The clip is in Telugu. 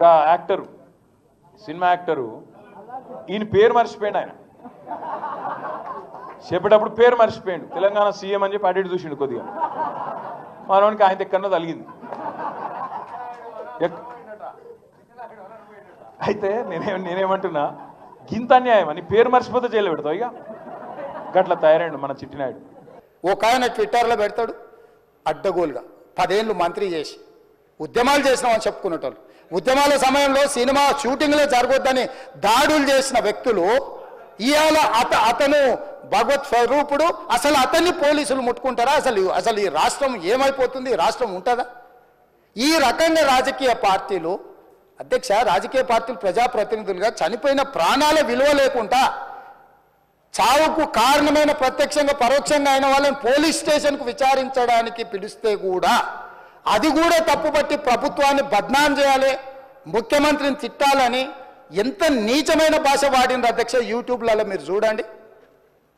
గా యాక్టరు సినిమా యాక్టరు ఈయన పేరు మర్చిపోయాడు. ఆయన చెప్పేటప్పుడు పేరు మర్చిపోయాడు. తెలంగాణ సీఎం అని చెప్పి అడిగి చూసిండు కొద్దిగా. మనోనికి ఆయన ఎక్కడో తలిగింది. అయితే నేనేమంటున్నా, గింత అన్యాయం అని పేరు మర్చిపోతే జైలు పెడతావు. ఇక గట్లా తయారైండు మన చిట్టినాయుడు. ఒక ఆయన ట్విట్టర్లో పెడతాడు అడ్డగోలుగా 10 ఏళ్ళు మంత్రి చేసి ఉద్యమాలు చేసినామని చెప్పుకునేటోళ్ళు, ఉద్యమాల సమయంలో సినిమా షూటింగ్లే జరగొద్దని దాడులు చేసిన వ్యక్తులు ఇవాళ అతను భగవత్ స్వరూపుడు. అసలు అతన్ని పోలీసులు ముట్టుకుంటారా? అసలు ఈ రాష్ట్రం ఏమైపోతుంది? ఈ రాష్ట్రం ఉంటుందా? ఈ రకంగా రాజకీయ పార్టీలు అధ్యక్ష, రాజకీయ పార్టీలు ప్రజాప్రతినిధులుగా చనిపోయిన ప్రాణాల విలువ లేకుండా చావుకు కారణమైన ప్రత్యక్షంగా పరోక్షంగా అయిన వాళ్ళని పోలీస్ స్టేషన్కు విచారించడానికి పిలిస్తే కూడా అది కూడా తప్పుపట్టి ప్రభుత్వాన్ని బద్నాం చేయాలి, ముఖ్యమంత్రిని తిట్టాలని ఎంత నీచమైన భాష వాడింది అధ్యక్ష. యూట్యూబ్లలో మీరు చూడండి.